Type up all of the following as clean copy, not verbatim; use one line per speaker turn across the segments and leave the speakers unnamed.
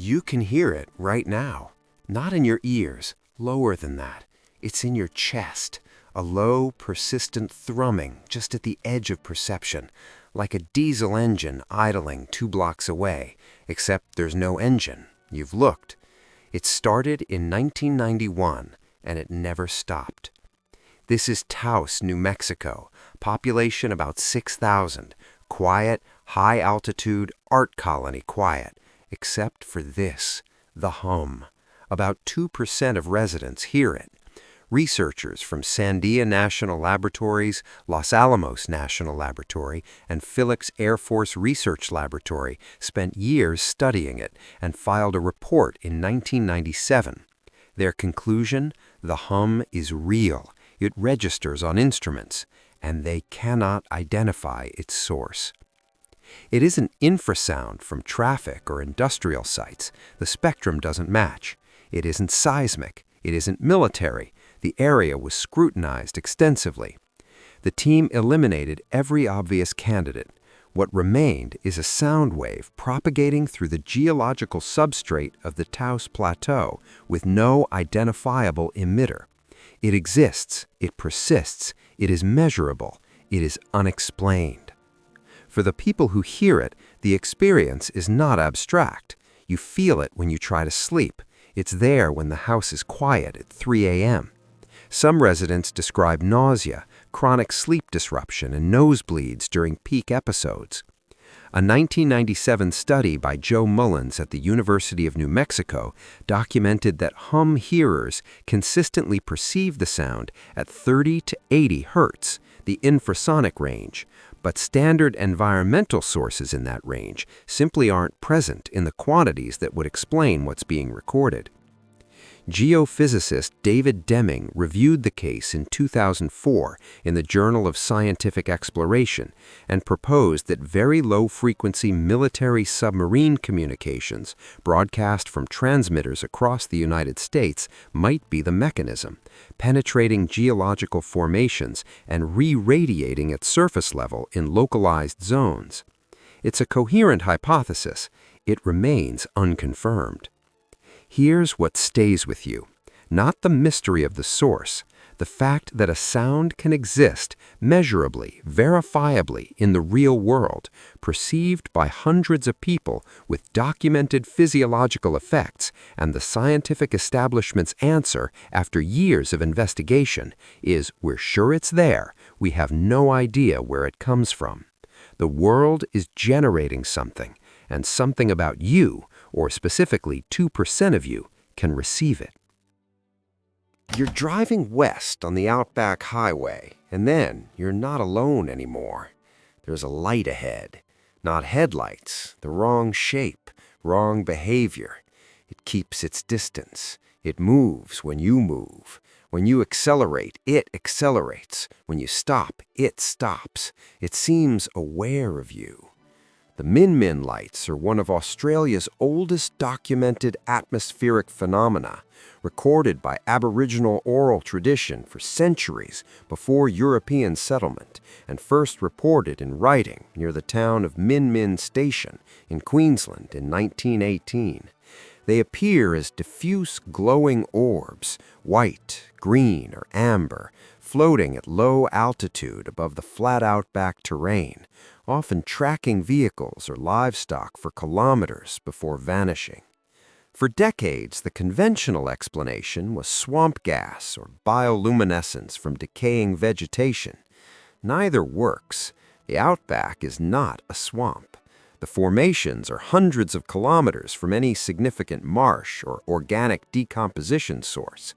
You can hear it right now. Not in your ears, lower than that. It's in your chest, a low, persistent thrumming just at the edge of perception, like a diesel engine idling 2 blocks away, except there's no engine. You've looked. It started in 1991, and it never stopped. This is Taos, New Mexico, population about 6,000, quiet, high-altitude, art colony quiet, except for this, the hum. About 2% of residents hear it. Researchers from Sandia National Laboratories, Los Alamos National Laboratory, and Phillips Air Force Research Laboratory spent years studying it and filed a report in 1997. Their conclusion? The hum is real. It registers on instruments, and they cannot identify its source. It isn't infrasound from traffic or industrial sites. The spectrum doesn't match. It isn't seismic. It isn't military. The area was scrutinized extensively. The team eliminated every obvious candidate. What remained is a sound wave propagating through the geological substrate of the Taos Plateau with no identifiable emitter. It exists, it persists, it is measurable, it is unexplained. For the people who hear it, the experience is not abstract. You feel it when you try to sleep. It's there when the house is quiet at 3 a.m. Some residents describe nausea, chronic sleep disruption, and nosebleeds during peak episodes. A 1997 study by Joe Mullins at the University of New Mexico documented that hum hearers consistently perceive the sound at 30 to 80 hertz, the infrasonic range, but standard environmental sources in that range simply aren't present in the quantities that would explain what's being recorded. Geophysicist David Deming reviewed the case in 2004 in the Journal of Scientific Exploration and proposed that very low-frequency military submarine communications broadcast from transmitters across the United States might be the mechanism, penetrating geological formations and re-radiating at surface level in localized zones. It's a coherent hypothesis. It remains unconfirmed. Here's what stays with you. Not the mystery of the source, the fact that a sound can exist measurably, verifiably in the real world, perceived by hundreds of people with documented physiological effects, and the scientific establishment's answer after years of investigation is, we're sure it's there, we have no idea where it comes from. The world is generating something, and something about you, or specifically 2% of you, can receive it. You're driving west on the Outback Highway, and then you're not alone anymore. There's a light ahead. Not headlights, the wrong shape, wrong behavior. It keeps its distance. It moves when you move. When you accelerate, it accelerates. When you stop, it stops. It seems aware of you. The Min lights are one of Australia's oldest documented atmospheric phenomena, recorded by Aboriginal oral tradition for centuries before European settlement, and first reported in writing near the town of Min Station in Queensland in 1918. They appear as diffuse glowing orbs, white, green, or amber, floating at low altitude above the flat outback terrain, often tracking vehicles or livestock for kilometers before vanishing. For decades, the conventional explanation was swamp gas or bioluminescence from decaying vegetation. Neither works. The outback is not a swamp. The formations are hundreds of kilometers from any significant marsh or organic decomposition source.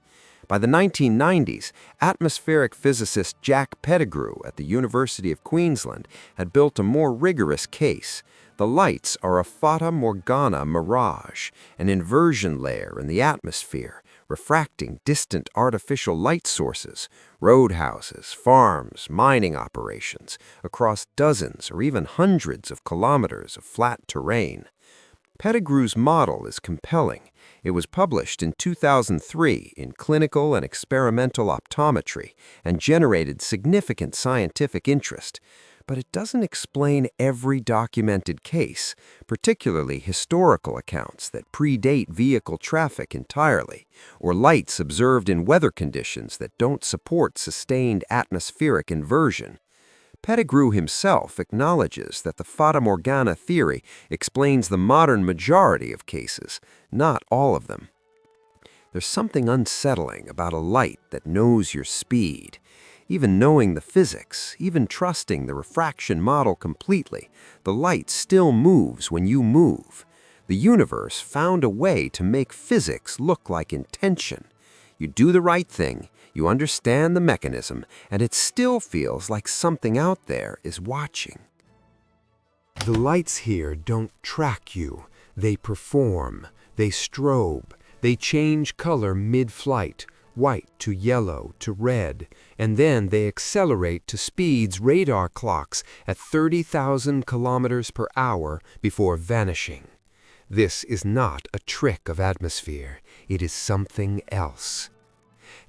By the 1990s, atmospheric physicist Jack Pettigrew at the University of Queensland had built a more rigorous case. The lights are a Fata Morgana mirage, an inversion layer in the atmosphere, refracting distant artificial light sources, roadhouses, farms, mining operations, across dozens or even hundreds of kilometers of flat terrain. Pettigrew's model is compelling. It was published in 2003 in Clinical and Experimental Optometry and generated significant scientific interest. but it doesn't explain every documented case, particularly historical accounts that predate vehicle traffic entirely, or lights observed in weather conditions that don't support sustained atmospheric inversion. Pettigrew himself acknowledges that the Fata Morgana theory explains the modern majority of cases, not all of them. There's something unsettling about a light that knows your speed. Even knowing the physics, even trusting the refraction model completely, the light still moves when you move. The universe found a way to make physics look like intention. You do the right thing, you understand the mechanism, and it still feels like something out there is watching. The lights here don't track you. They perform. They strobe. They change color mid-flight, white to yellow to red, and then they accelerate to speeds radar clocks at 30,000 kilometers per hour before vanishing. This is not a trick of atmosphere. It is something else.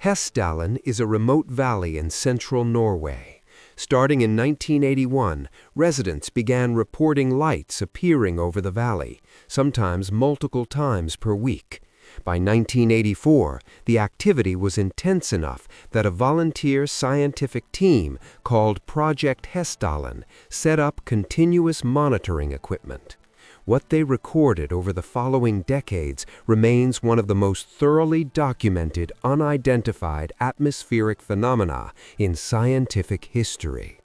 Hessdalen is a remote valley in central Norway. Starting in 1981, residents began reporting lights appearing over the valley, sometimes multiple times per week. By 1984, the activity was intense enough that a volunteer scientific team called Project Hessdalen set up continuous monitoring equipment. What they recorded over the following decades remains one of the most thoroughly documented unidentified atmospheric phenomena in scientific history.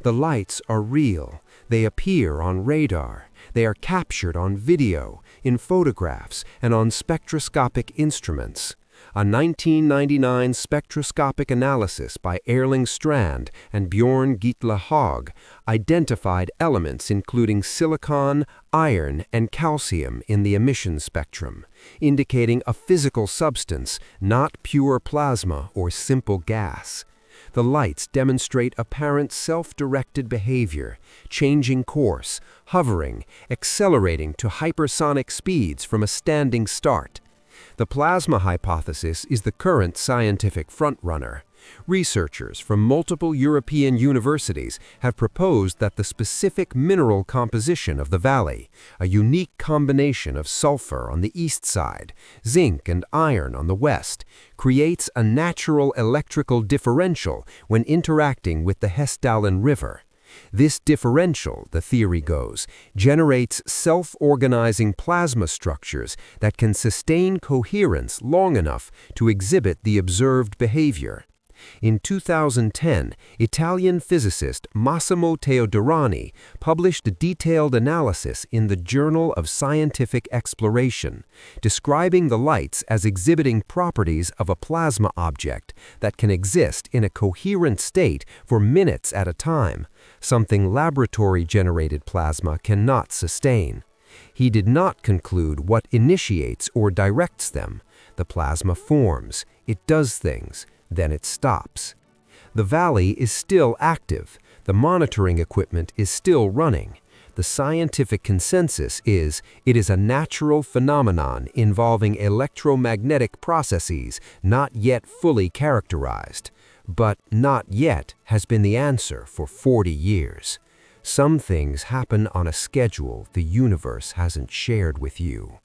The lights are real. They appear on radar. They are captured on video, in photographs, and on spectroscopic instruments. A 1999 spectroscopic analysis by Erling Strand and Bjorn Gitle Haag identified elements including silicon, iron, and calcium in the emission spectrum, indicating a physical substance, not pure plasma or simple gas. The lights demonstrate apparent self-directed behavior, changing course, hovering, accelerating to hypersonic speeds from a standing start. The plasma hypothesis is the current scientific frontrunner. Researchers from multiple European universities have proposed that the specific mineral composition of the valley, a unique combination of sulfur on the east side, zinc and iron on the west, creates a natural electrical differential when interacting with the Hessdalen River. This differential, the theory goes, generates self-organizing plasma structures that can sustain coherence long enough to exhibit the observed behavior. In 2010, Italian physicist Massimo Teodorani published a detailed analysis in the Journal of Scientific Exploration, describing the lights as exhibiting properties of a plasma object that can exist in a coherent state for minutes at a time, something laboratory-generated plasma cannot sustain. He did not conclude what initiates or directs them. The plasma forms, it does things, then it stops. The valley is still active. The monitoring equipment is still running. The scientific consensus is it is a natural phenomenon involving electromagnetic processes not yet fully characterized. But not yet has been the answer for 40 years. Some things happen on a schedule the universe hasn't shared with you.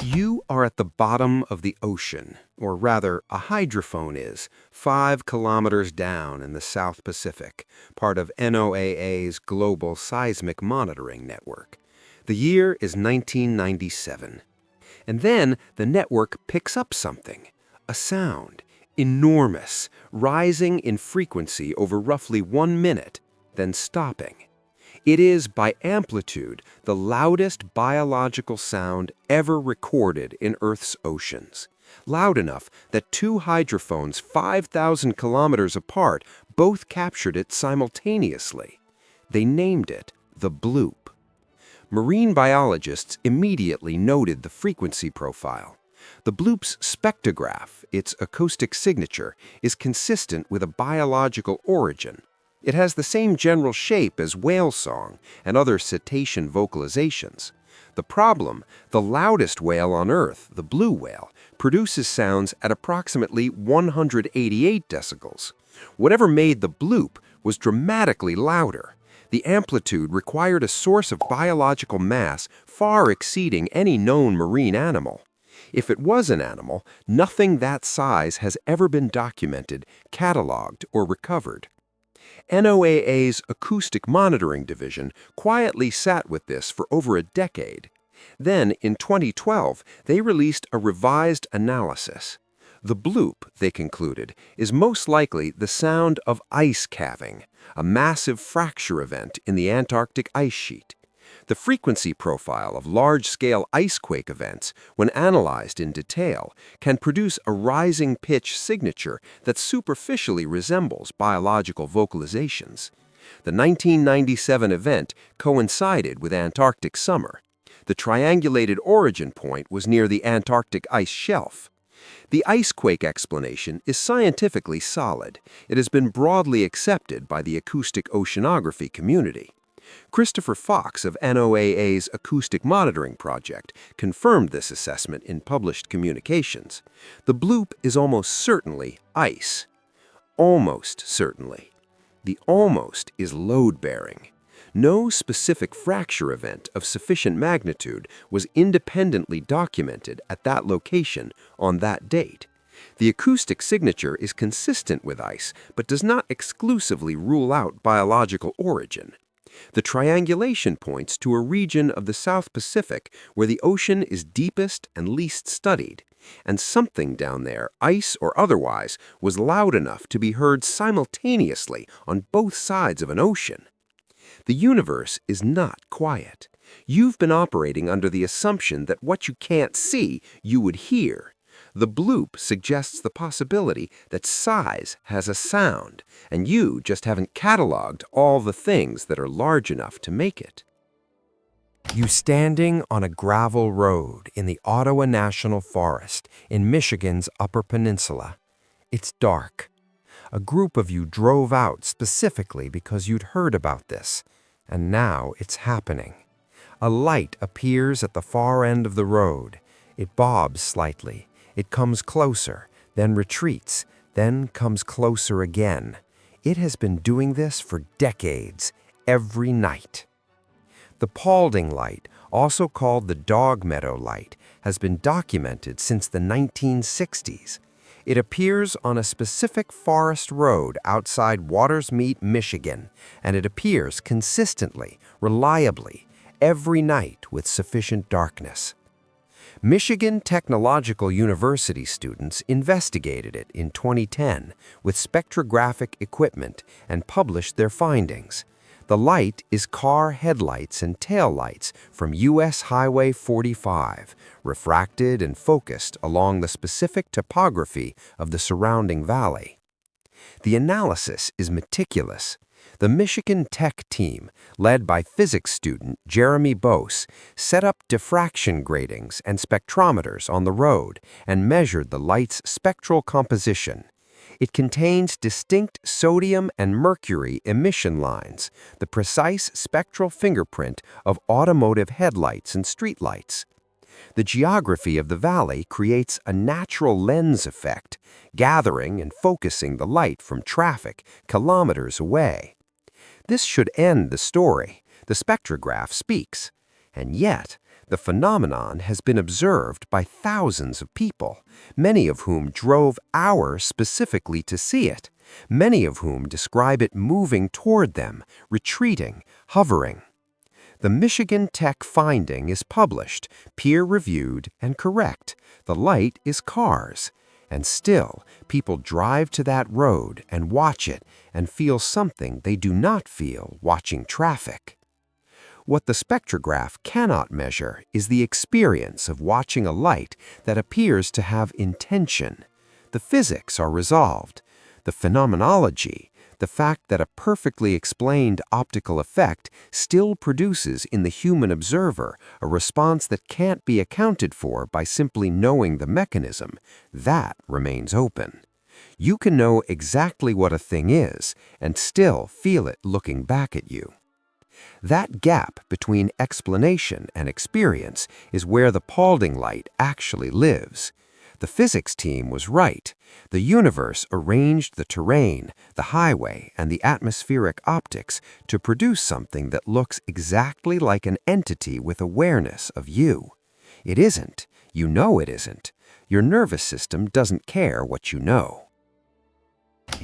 You are at the bottom of the ocean, or rather, a hydrophone is, 5 kilometers down in the South Pacific, part of NOAA's global seismic monitoring network. The year is 1997. And then the network picks up something, a sound, enormous, rising in frequency over roughly 1 minute, then stopping. It is, by amplitude, the loudest biological sound ever recorded in Earth's oceans. Loud enough that 2 hydrophones 5,000 kilometers apart both captured it simultaneously. They named it the Bloop. Marine biologists immediately noted the frequency profile. The Bloop's spectrograph, its acoustic signature, is consistent with a biological origin. It has the same general shape as whale song and other cetacean vocalizations. The problem, the loudest whale on Earth, the blue whale, produces sounds at approximately 188 decibels. Whatever made the bloop was dramatically louder. The amplitude required a source of biological mass far exceeding any known marine animal. If it was an animal, nothing that size has ever been documented, cataloged, or recovered. NOAA's Acoustic Monitoring Division quietly sat with this for over a decade. Then, in 2012, they released a revised analysis. The bloop, they concluded, is most likely the sound of ice calving, a massive fracture event in the Antarctic ice sheet. The frequency profile of large-scale icequake events, when analyzed in detail, can produce a rising pitch signature that superficially resembles biological vocalizations. The 1997 event coincided with Antarctic summer. The triangulated origin point was near the Antarctic ice shelf. The icequake explanation is scientifically solid. It has been broadly accepted by the acoustic oceanography community. Christopher Fox of NOAA's Acoustic Monitoring Project confirmed this assessment in published communications. The bloop is almost certainly ice. Almost certainly. The almost is load-bearing. No specific fracture event of sufficient magnitude was independently documented at that location on that date. The acoustic signature is consistent with ice, but does not exclusively rule out biological origin. The triangulation points to a region of the South Pacific where the ocean is deepest and least studied, and something down there, ice or otherwise, was loud enough to be heard simultaneously on both sides of an ocean. The universe is not quiet. You've been operating under the assumption that what you can't see, you would hear. The bloop suggests the possibility that size has a sound, and you just haven't cataloged all the things that are large enough to make it. You standing on a gravel road in the Ottawa National Forest in Michigan's Upper Peninsula. It's dark. A group of you drove out specifically because you'd heard about this, and now it's happening. A light appears at the far end of the road. It bobs slightly. It comes closer, then retreats, then comes closer again. It has been doing this for decades, every night. The Paulding Light, also called the Dog Meadow Light, has been documented since the 1960s. It appears on a specific forest road outside Watersmeet, Michigan, and it appears consistently, reliably, every night with sufficient darkness. Michigan Technological University students investigated it in 2010 with spectrographic equipment and published their findings. The light is car headlights and taillights from U.S. Highway 45, refracted and focused along the specific topography of the surrounding valley. The analysis is meticulous. The Michigan Tech team, led by physics student Jeremy Bose, set up diffraction gratings and spectrometers on the road and measured the light's spectral composition. It contains distinct sodium and mercury emission lines, the precise spectral fingerprint of automotive headlights and streetlights. The geography of the valley creates a natural lens effect, gathering and focusing the light from traffic kilometers away. This should end the story. The spectrograph speaks. And yet, the phenomenon has been observed by thousands of people, many of whom drove hours specifically to see it, many of whom describe it moving toward them, retreating, hovering. The Michigan Tech finding is published, peer-reviewed, and correct. The light is cars. And still, people drive to that road and watch it and feel something they do not feel watching traffic. What the spectrograph cannot measure is the experience of watching a light that appears to have intention. The physics are resolved. The phenomenology, the fact that a perfectly explained optical effect still produces in the human observer a response that can't be accounted for by simply knowing the mechanism, that remains open. You can know exactly what a thing is and still feel it looking back at you. That gap between explanation and experience is where the Paulding Light actually lives. The physics team was right. The universe arranged the terrain, the highway, and the atmospheric optics to produce something that looks exactly like an entity with awareness of you. It isn't. You know it isn't. Your nervous system doesn't care what you know.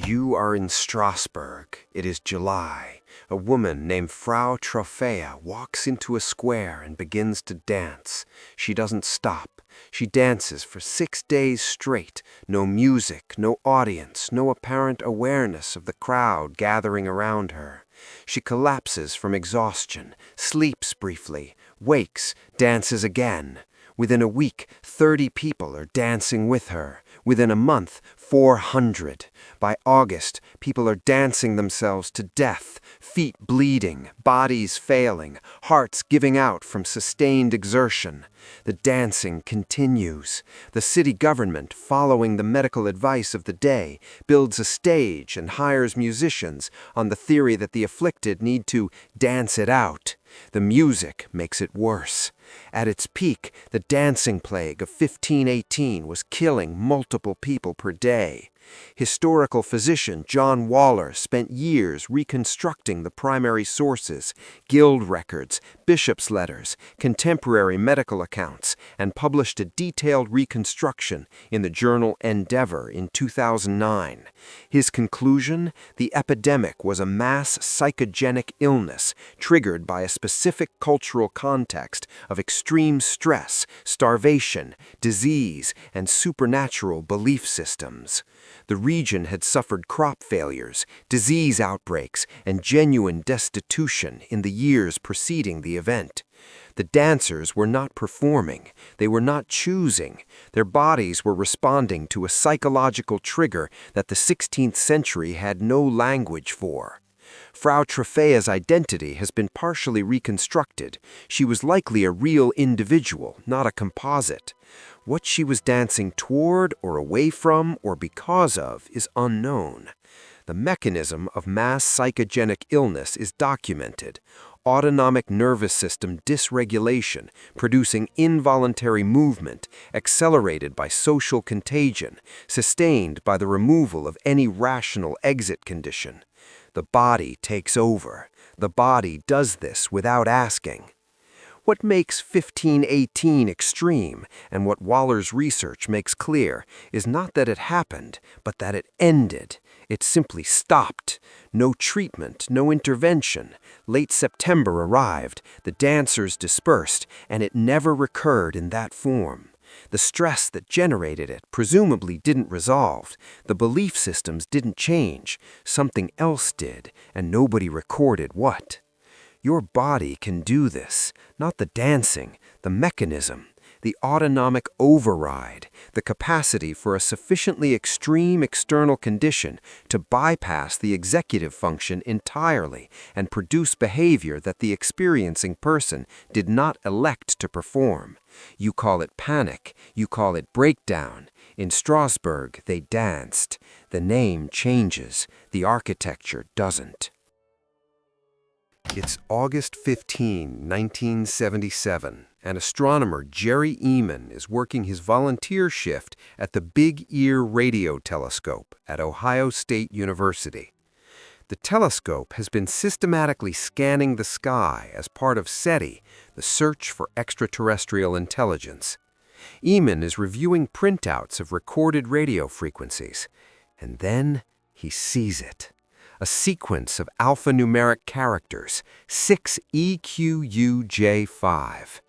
You are in Strasbourg. It is July. A woman named Frau Trophea walks into a square and begins to dance. She doesn't stop. She dances for 6 days straight. No music, no audience, no apparent awareness of the crowd gathering around her. She collapses from exhaustion, sleeps briefly, wakes, dances again. Within a week, 30 people are dancing with her. Within a month, 400. By August, people are dancing themselves to death, feet bleeding, bodies failing, hearts giving out from sustained exertion. The dancing continues. The city government, following the medical advice of the day, builds a stage and hires musicians on the theory that the afflicted need to dance it out. The music makes it worse. At its peak, the dancing plague of 1518 was killing multiple people per day. Historical physician John Waller spent years reconstructing the primary sources, guild records, bishops' letters, contemporary medical accounts, and published a detailed reconstruction in the journal Endeavor in 2009. His conclusion? The epidemic was a mass psychogenic illness triggered by a specific cultural context of extreme stress, starvation, disease, and supernatural belief systems. The region had suffered crop failures, disease outbreaks, and genuine destitution in the years preceding the event. The dancers were not performing. They were not choosing. Their bodies were responding to a psychological trigger that the 16th century had no language for. Frau Trophäa's identity has been partially reconstructed. She was likely a real individual, not a composite. What she was dancing toward or away from or because of is unknown. The mechanism of mass psychogenic illness is documented. Autonomic nervous system dysregulation, producing involuntary movement, accelerated by social contagion, sustained by the removal of any rational exit condition. The body takes over. The body does this without asking. What makes 1518 extreme, and what Waller's research makes clear, is not that it happened, but that it ended. It simply stopped. No treatment, no intervention. Late September arrived, the dancers dispersed, and it never recurred in that form. The stress that generated it presumably didn't resolve. The belief systems didn't change. Something else did, and nobody recorded what. Your body can do this, not the dancing, the mechanism, the autonomic override, the capacity for a sufficiently extreme external condition to bypass the executive function entirely and produce behavior that the experiencing person did not elect to perform. You call it panic, you call it breakdown. In Strasbourg, they danced. The name changes, the architecture doesn't. It's August 15, 1977, and astronomer Jerry Eman is working his volunteer shift at the Big Ear Radio Telescope at Ohio State University. The telescope has been systematically scanning the sky as part of SETI, the search for extraterrestrial intelligence. Eman is reviewing printouts of recorded radio frequencies, and then he sees it. A sequence of alphanumeric characters, 6EQUJ5.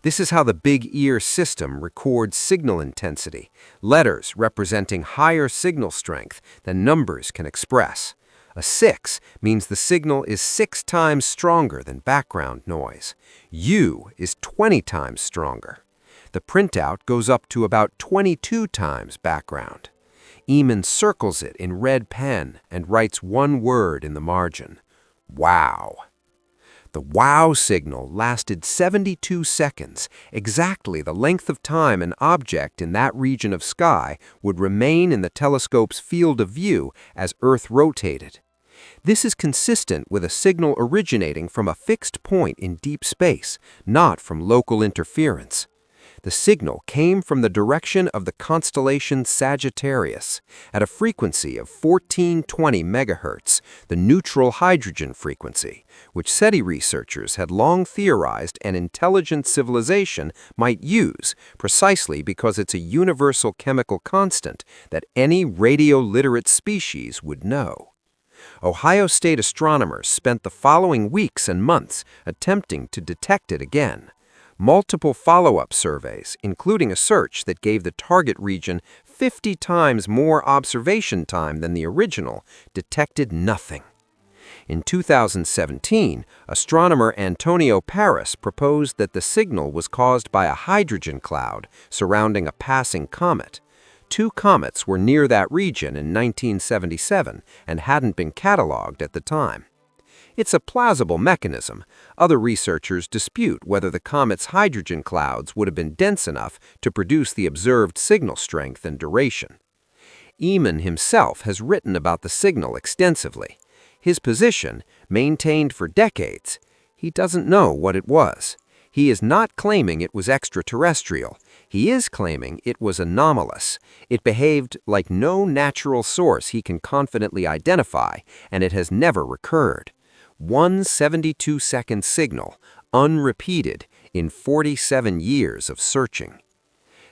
This is how the Big Ear system records signal intensity, letters representing higher signal strength than numbers can express. A 6 means the signal is 6 times stronger than background noise. U is 20 times stronger. The printout goes up to about 22 times background. Eman circles it in red pen and writes one word in the margin: wow. The wow signal lasted 72 seconds, exactly the length of time an object in that region of sky would remain in the telescope's field of view as Earth rotated. This is consistent with a signal originating from a fixed point in deep space, not from local interference. The signal came from the direction of the constellation Sagittarius at a frequency of 1420 megahertz, the neutral hydrogen frequency, which SETI researchers had long theorized an intelligent civilization might use precisely because it's a universal chemical constant that any radio-literate species would know. Ohio State astronomers spent the following weeks and months attempting to detect it again. Multiple follow-up surveys, including a search that gave the target region 50 times more observation time than the original, detected nothing. In 2017, astronomer Antonio Paris proposed that the signal was caused by a hydrogen cloud surrounding a passing comet. 2 comets were near that region in 1977 and hadn't been cataloged at the time. It's a plausible mechanism. Other researchers dispute whether the comet's hydrogen clouds would have been dense enough to produce the observed signal strength and duration. Eamon himself has written about the signal extensively. His position, maintained for decades, he doesn't know what it was. He is not claiming it was extraterrestrial. He is claiming it was anomalous. It behaved like no natural source he can confidently identify, and it has never recurred. One 72-second signal, unrepeated in 47 years of searching.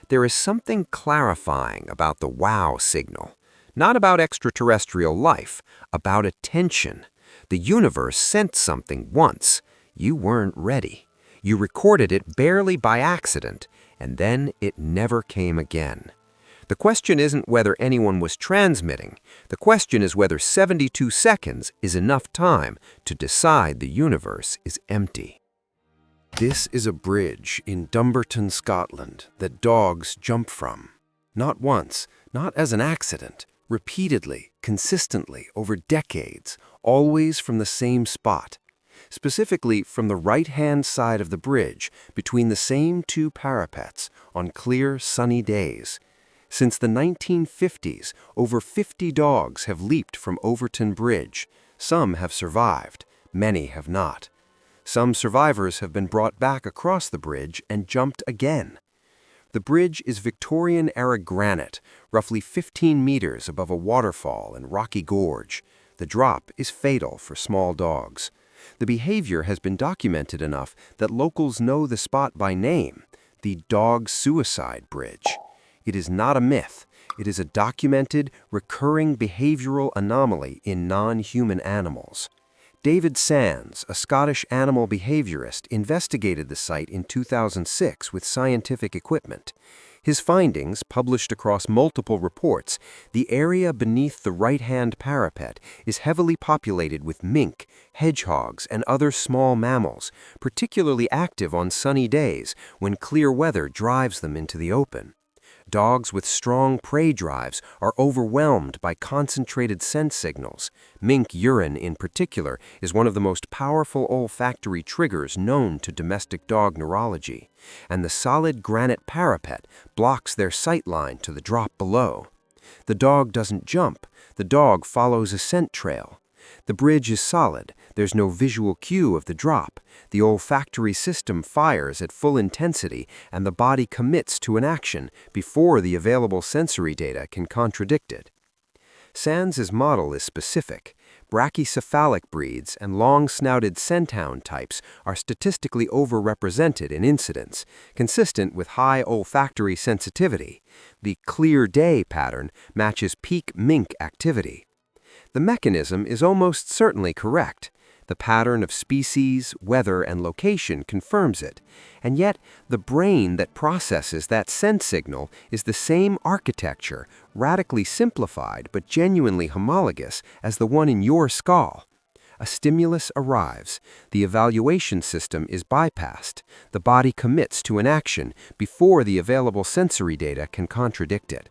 There is something clarifying about the WOW signal. Not about extraterrestrial life, about attention. The universe sent something once. You weren't ready. You recorded it barely by accident, and then it never came again. The question isn't whether anyone was transmitting. The question is whether 72 seconds is enough time to decide the universe is empty. This is a bridge in Dumbarton, Scotland, that dogs jump from. Not once, not as an accident, repeatedly, consistently, over decades, always from the same spot. Specifically from the right-hand side of the bridge, between the same 2 parapets, on clear, sunny days. Since the 1950s, over 50 dogs have leaped from Overtoun Bridge. Some have survived, many have not. Some survivors have been brought back across the bridge and jumped again. The bridge is Victorian-era granite, roughly 15 meters above a waterfall and rocky gorge. The drop is fatal for small dogs. The behavior has been documented enough that locals know the spot by name, the Dog Suicide Bridge. It is not a myth. It is a documented, recurring behavioral anomaly in non-human animals. David Sands, a Scottish animal behaviorist, investigated the site in 2006 with scientific equipment. His findings, published across multiple reports, the area beneath the right-hand parapet is heavily populated with mink, hedgehogs, and other small mammals, particularly active on sunny days when clear weather drives them into the open. Dogs with strong prey drives are overwhelmed by concentrated scent signals. Mink urine, in particular, is one of the most powerful olfactory triggers known to domestic dog neurology, and the solid granite parapet blocks their sight line to the drop below. The dog doesn't jump. The dog follows a scent trail. The bridge is solid. There's no visual cue of the drop. The olfactory system fires at full intensity, and the body commits to an action before the available sensory data can contradict it. Sands' model is specific. Brachycephalic breeds and long-snouted scenthound types are statistically overrepresented in incidence, consistent with high olfactory sensitivity. The clear day pattern matches peak mink activity. The mechanism is almost certainly correct. The pattern of species, weather, and location confirms it. And yet, the brain that processes that scent signal is the same architecture, radically simplified but genuinely homologous, as the one in your skull. A stimulus arrives. The evaluation system is bypassed. The body commits to an action before the available sensory data can contradict it.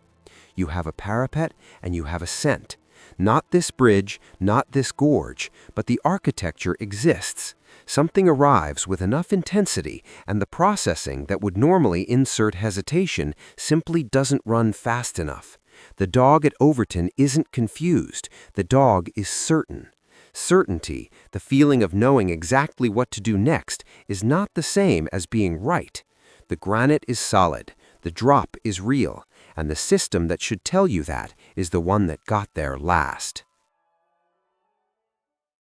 You have a parapet and you have a scent. Not this bridge, not this gorge, but the architecture exists. Something arrives with enough intensity, and the processing that would normally insert hesitation simply doesn't run fast enough. The dog at Overtoun isn't confused. The dog is certain. Certainty, the feeling of knowing exactly what to do next, is not the same as being right. The granite is solid, the drop is real, and the system that should tell you that is the one that got there last.